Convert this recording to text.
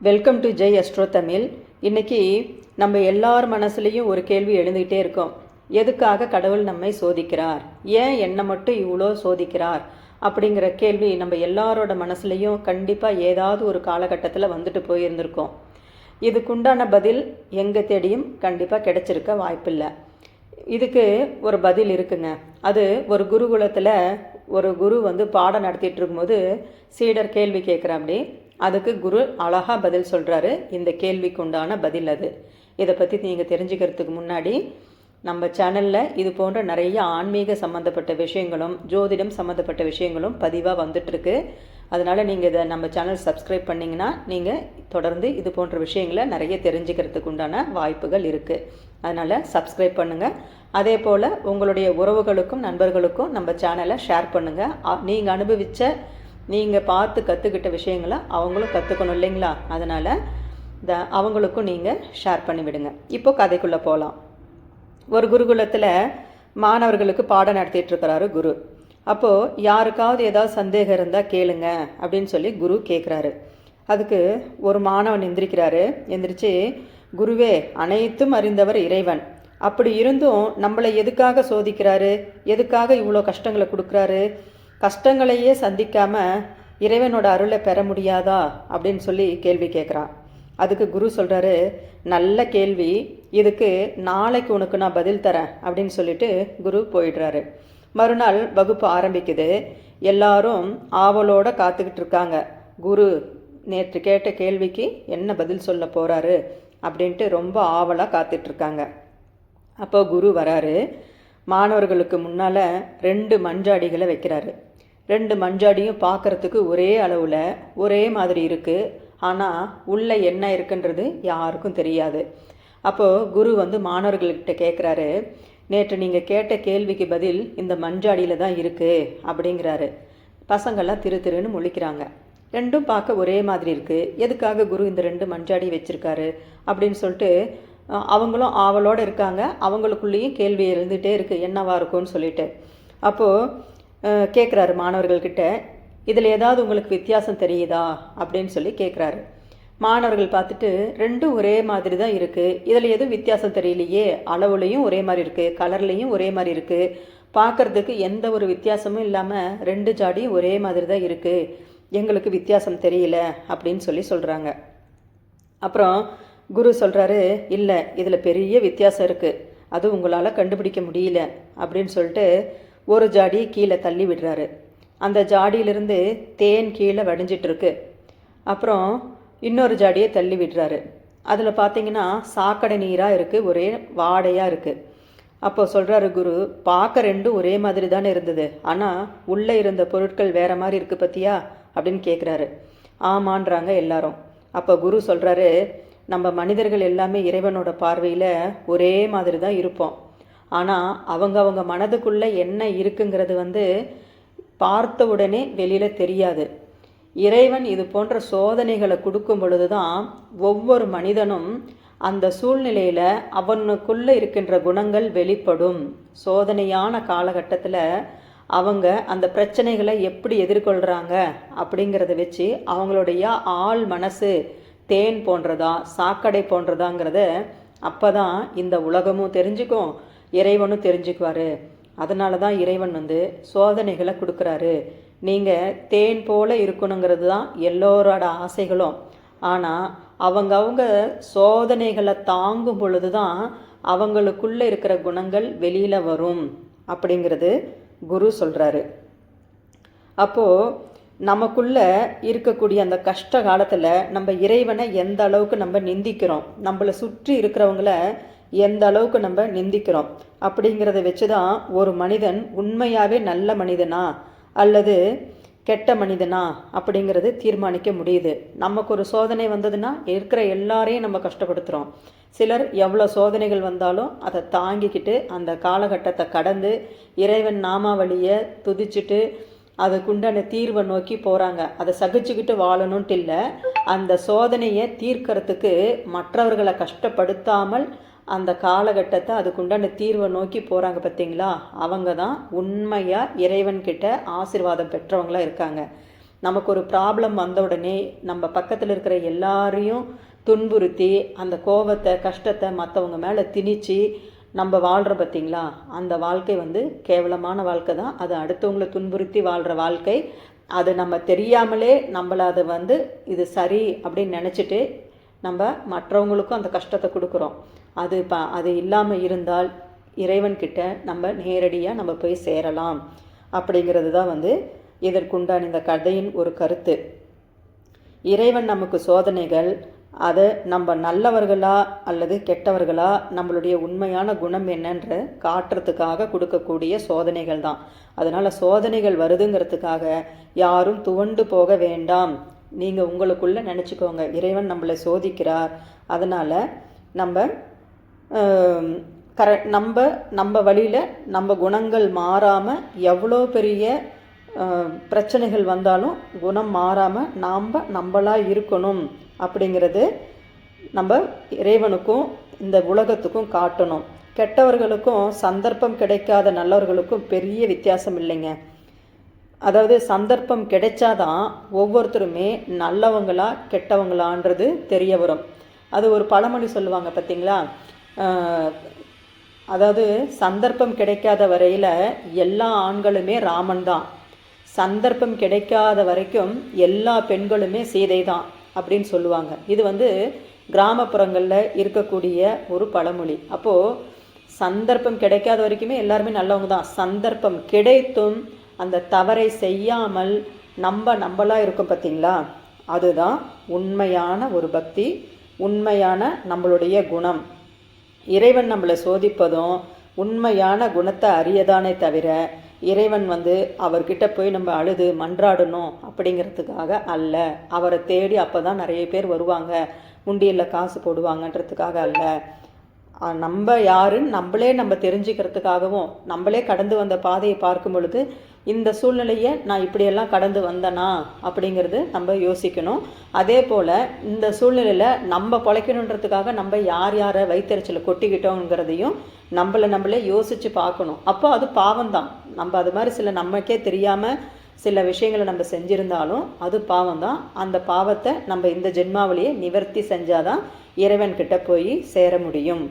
Welcome to Jai astro Tamil. இன்றைக்கி நம்ம எல்லார் மனசுலேயும் ஒரு கேள்வி எழுந்துக்கிட்டே இருக்கோம். எதுக்காக கடவுள் நம்மை சோதிக்கிறார், ஏன் என்னை மட்டும் இவ்வளோ சோதிக்கிறார் அப்படிங்கிற கேள்வி நம்ம எல்லாரோட மனசுலேயும் கண்டிப்பாக ஏதாவது ஒரு காலகட்டத்தில் வந்துட்டு போயிருந்திருக்கோம். இதுக்குண்டான பதில் எங்கே தேடியும் கண்டிப்பாக கிடைச்சிருக்க வாய்ப்பில்லை. இதுக்கு ஒரு பதில் இருக்குங்க. அது ஒரு குருகுலத்தில் ஒரு குரு பாடம் நடத்திட்டு இருக்கும்போது சீடர் கேள்வி கேட்குறாப்படி. அதுக்கு குரு அழகாக பதில் சொல்கிறாரு. இந்த கேள்விக்கு உண்டான பதில் அது. இதை பற்றி நீங்கள் தெரிஞ்சுக்கிறதுக்கு முன்னாடி நம்ம சேனலில் இது போன்ற நிறைய ஆன்மீக சம்மந்தப்பட்ட விஷயங்களும் ஜோதிடம் சம்மந்தப்பட்ட விஷயங்களும் பதிவாக வந்துட்டுருக்கு. அதனால் நீங்கள் இதை நம்ம சேனல் சப்ஸ்கிரைப் பண்ணிங்கன்னா நீங்கள் தொடர்ந்து இது போன்ற விஷயங்களை நிறைய தெரிஞ்சுக்கிறதுக்கு உண்டான வாய்ப்புகள் இருக்குது. அதனால் சப்ஸ்கிரைப் பண்ணுங்கள். அதே போல் உங்களுடைய உறவுகளுக்கும் நண்பர்களுக்கும் நம்ம சேனலை ஷேர் பண்ணுங்கள். நீங்கள் அனுபவித்த நீங்கள் பார்த்து கற்றுக்கிட்ட விஷயங்களை அவங்களும் கற்றுக்கணும் இல்லைங்களா? அதனால் அவங்களுக்கும் நீங்கள் ஷேர் பண்ணிவிடுங்க. இப்போது கதைக்குள்ளே போகலாம். ஒரு குருகுலத்தில் மாணவர்களுக்கு பாடம் நடத்திட்டுருக்கிறாரு குரு. அப்போது யாருக்காவது ஏதாவது சந்தேகம் இருந்தால் கேளுங்க அப்படின்னு சொல்லி குரு கேட்குறாரு. அதுக்கு ஒரு மாணவன் எந்திரிச்சு, குருவே, அனைத்தும் அறிந்தவர் இறைவன், அப்படி இருந்தும் நம்மளை எதுக்காக சோதிக்கிறாரு, எதுக்காக இவ்வளோ கஷ்டங்களை கொடுக்குறாரு, கஷ்டங்களையே சந்திக்காமல் இறைவனோட அருளை பெற முடியாதா அப்படின்னு சொல்லி கேள்வி கேட்குறான். அதுக்கு குரு சொல்கிறாரு, நல்ல கேள்வி, இதுக்கு நாளைக்கு உனக்கு நான் பதில் தரேன் அப்படின்னு சொல்லிட்டு குரு போயிடுறாரு. மறுநாள் வகுப்பு ஆரம்பிக்குது. எல்லாரும் ஆவலோடு காத்துக்கிட்டு இருக்காங்க. குரு நேற்று கேட்ட கேள்விக்கு என்ன பதில் சொல்ல போகிறாரு அப்படின்ட்டு ரொம்ப ஆவலாக காத்துட்ருக்காங்க. அப்போ குரு வராரு. மாணவர்களுக்கு முன்னால் 2 மஞ்சாடிகளை வைக்கிறாரு. 2 மஞ்சாடியும் பார்க்குறதுக்கு ஒரே அளவில் ஒரே மாதிரி இருக்குது. ஆனால் உள்ளே என்ன இருக்குன்றது யாருக்கும் தெரியாது. அப்போது குரு மாணவர்கள்கிட்ட கேட்குறாரு, நேற்று நீங்கள் கேட்ட கேள்விக்கு பதில் இந்த மஞ்சாடியில் தான் இருக்குது அப்படிங்கிறாரு. பசங்கள்லாம் திருன்னு முழிக்கிறாங்க. 2ம் பார்க்க ஒரே மாதிரி இருக்குது, எதுக்காக குரு இந்த 2 மஞ்சாடி வச்சுருக்காரு அப்படின்னு சொல்லிட்டு அவங்களும் ஆவலோடு இருக்காங்க. அவங்களுக்குள்ளேயும் கேள்வி எழுந்துகிட்டே இருக்குது, என்னவாக இருக்கும்னு சொல்லிட்டு. அப்போது கேட்குறாரு மாணவர்கள்கிட்ட, இதில் ஏதாவது உங்களுக்கு வித்தியாசம் தெரியுதா அப்படின்னு சொல்லி கேட்குறாரு. மாணவர்கள் பார்த்துட்டு 2ம் ஒரே மாதிரி தான் இருக்குது, இதில் எதுவும் வித்தியாசம் தெரியலையே, அளவுலையும் ஒரே மாதிரி இருக்குது, கலர்லேயும் ஒரே மாதிரி இருக்குது, பார்க்குறதுக்கு எந்த ஒரு வித்தியாசமும் இல்லாமல் 2 ஜாடியும் ஒரே மாதிரி தான் இருக்குது, எங்களுக்கு வித்தியாசம் தெரியல அப்படின்னு சொல்கிறாங்க. அப்புறம் குரு சொல்கிறாரு, இல்லை, இதில் பெரிய வித்தியாசம் இருக்குது, அது உங்களால் கண்டுபிடிக்க முடியல அப்படின்னு சொல்லிட்டு ஒரு ஜாடி கீழே தள்ளி விடுறாரு. அந்த ஜாடியிலிருந்து தேன் கீழே வடிஞ்சிட்ருக்கு. அப்புறம் இன்னொரு ஜாடியை தள்ளி விடுறாரு. அதில் பார்த்தீங்கன்னா சாக்கடை நீராக இருக்குது, ஒரே வாடையாக இருக்குது. அப்போ சொல்கிறாரு குரு, பார்க்க 2ம் ஒரே மாதிரி தானே இருந்தது, ஆனால் உள்ளே இருந்த பொருட்கள் வேறு மாதிரி இருக்குது பற்றியா அப்படின்னு கேட்குறாரு. ஆமான்றாங்க எல்லாரும். அப்போ குரு சொல்கிறாரு, நம்ம மனிதர்கள் எல்லாமே இறைவனோட பார்வையில் ஒரே மாதிரி தான் இருப்போம். ஆனால் அவங்க மனதுக்குள்ளே என்ன இருக்குங்கிறது பார்த்த உடனே வெளியில் தெரியாது. இறைவன் இது போன்ற சோதனைகளை கொடுக்கும் பொழுது தான் ஒவ்வொரு மனிதனும் அந்த சூழ்நிலையில் அவனுக்குள்ளே இருக்கின்ற குணங்கள் வெளிப்படும். சோதனையான காலகட்டத்தில் அவங்க அந்த பிரச்சனைகளை எப்படி எதிர்கொள்கிறாங்க அப்படிங்கிறத வச்சு அவங்களுடைய ஆள் மனசு தேன் போன்றதா சாக்கடை போன்றதாங்கிறத அப்போ தான் இந்த உலகமும் தெரிஞ்சுக்கும், இறைவனும் தெரிஞ்சுக்குவார். அதனால தான் இறைவன் சோதனைகளை கொடுக்குறாரு. நீங்கள் தேன் போல் இருக்கணுங்கிறது தான் எல்லோரோட ஆசைகளும். ஆனால் அவங்க சோதனைகளை தாங்கும் பொழுது தான் அவங்களுக்குள்ளே இருக்கிற குணங்கள் வெளியில் வரும் அப்படிங்கிறது குரு சொல்கிறாரு. அப்போது நமக்குள்ளே இருக்கக்கூடிய அந்த கஷ்ட காலத்தில் நம்ம இறைவனை எந்த அளவுக்கு நம்ம நிந்திக்கிறோம், நம்மளை சுற்றி இருக்கிறவங்கள எந்த அளவுக்கு நம்ம நிந்திக்கிறோம் அப்படிங்கிறத வச்சு தான் ஒரு மனிதன் உண்மையாகவே நல்ல மனிதனா அல்லது கெட்ட மனிதனா அப்படிங்கிறது தீர்மானிக்க முடியுது. நமக்கு ஒரு சோதனை வந்ததுன்னா இருக்கிற எல்லாரையும் நம்ம கஷ்டப்படுத்துகிறோம். சிலர் எவ்வளோ சோதனைகள் வந்தாலும் அதை தாங்கிக்கிட்டு அந்த காலகட்டத்தை கடந்து இறைவன் நாமாவளியை துதிச்சுட்டு அதுக்குண்டான தீர்வை நோக்கி போகிறாங்க. அதை சகிச்சுக்கிட்டு வாழணுன்ட்டு இல்லை, அந்த சோதனையை தீர்க்கறதுக்கு மற்றவர்களை கஷ்டப்படுத்தாமல் அந்த காலகட்டத்தை அதுக்குண்டான தீர்வை நோக்கி போகிறாங்க பார்த்தீங்களா, அவங்க தான் உண்மையாக இறைவன்கிட்ட ஆசீர்வாதம் பெற்றவங்களாக இருக்காங்க. நமக்கு ஒரு ப்ராப்ளம் வந்த உடனே நம்ம பக்கத்தில் இருக்கிற எல்லாரையும் துன்புறுத்தி அந்த கோபத்தை கஷ்டத்தை மற்றவங்க மேலே திணிச்சு நம்ம வாழ்கிற பார்த்திங்களா, அந்த வாழ்க்கை வந்து கேவலமான வாழ்க்கை தான். அது அடுத்தவங்களை துன்புறுத்தி வாழ்கிற வாழ்க்கை. அது நம்ம தெரியாமலே நம்மளை அதை வந்து இது சரி அப்படின்னு நினச்சிட்டு நம்ம மற்றவங்களுக்கும் அந்த கஷ்டத்தை கொடுக்குறோம். அது இல்லாமல் இருந்தால் இறைவன்கிட்ட நம்ம நேரடியாக நம்ம போய் சேரலாம் அப்படிங்கிறது தான் வந்து இதற்குண்டான இந்த கதையின் ஒரு கருத்து. இறைவன் நமக்கு சோதனைகள், அதை நம்ம நல்லவர்களா அல்லது கெட்டவர்களா, நம்மளுடைய உண்மையான குணம் என்னன்ற காட்டுறதுக்காக கொடுக்கக்கூடிய சோதனைகள் தான். அதனால் சோதனைகள் வருதுங்கிறதுக்காக யாரும் துவண்டு போக வேண்டாம். நீங்கள் உங்களுக்குள்ளே நினச்சிக்கோங்க, இறைவன் நம்மளை சோதிக்கிறார். அதனால் நம்ம நம்ம வழியில் நம்ம குணங்கள் மாறாமல் எவ்வளோ பெரிய பிரச்சனைகள் வந்தாலும் குணம் மாறாமல் நம்மளாக இருக்கணும் அப்படிங்கிறது நம்ம இறைவனுக்கும் இந்த உலகத்துக்கும் காட்டணும். கெட்டவர்களுக்கும் சந்தர்ப்பம் கிடைக்காத நல்லவர்களுக்கும் பெரிய வித்தியாசம் இல்லைங்க. அதாவது சந்தர்ப்பம் கிடைச்சாதான் ஒவ்வொருத்தருமே நல்லவங்களா கெட்டவங்களான்றது தெரிய வரும். அது ஒரு பழமொழி சொல்லுவாங்க பார்த்தீங்களா, அதாவது சந்தர்ப்பம் கிடைக்காத வரையில் எல்லா ஆண்களுமே ராமன் தான், சந்தர்ப்பம் கிடைக்காத வரைக்கும் எல்லா பெண்களுமே சீதை தான் அப்படின்னு சொல்லுவாங்க. இது வந்து கிராமப்புறங்களில் இருக்கக்கூடிய ஒரு பழமொழி. அப்போது சந்தர்ப்பம் கிடைக்காத வரைக்குமே எல்லாருமே நல்லவங்க தான். சந்தர்ப்பம் கிடைத்தும் அந்த தவறை செய்யாமல் நம்மளாக இருக்கும் பார்த்தீங்களா, அதுதான் உண்மையான ஒரு பக்தி, உண்மையான நம்மளுடைய குணம். இறைவன் நம்மளை சோதிப்பதும் உண்மையான குணத்தை அறியதானே தவிர இறைவன் வந்து அவர்கிட்ட போய் நம்ம அழுது மன்றாடணும் அப்படிங்கிறதுக்காக அல்ல. அவரை தேடி அப்போ தான் நிறைய பேர் வருவாங்க, உண்டியலில் காசு போடுவாங்கன்றதுக்காக அல்ல. நம்ம யாருன்னு நம்ம தெரிஞ்சுக்கிறதுக்காகவும், நம்மளே கடந்து வந்த பாதையை பார்க்கும் பொழுது இந்த சூழ்நிலையை நான் இப்படியெல்லாம் கடந்து வந்தேனா அப்படிங்கிறது நம்ம யோசிக்கணும். அதே போல் இந்த சூழ்நிலையில் நம்ம பொழைக்கணுன்றதுக்காக நம்ம யாரை வயிற்றெரிச்சலை கொட்டிக்கிட்டோங்கிறதையும் நம்மளே யோசித்து பார்க்கணும். அப்போ அது பாவம்தான். நம்ம அது மாதிரி சில நமக்கே தெரியாமல் சில விஷயங்களை நம்ம செஞ்சுருந்தாலும் அது பாவம்தான். அந்த பாவத்தை நம்ம இந்த ஜென்மாவிலேயே நிவர்த்தி செஞ்சாதான் இறைவன்கிட்ட போய் சேர முடியும்.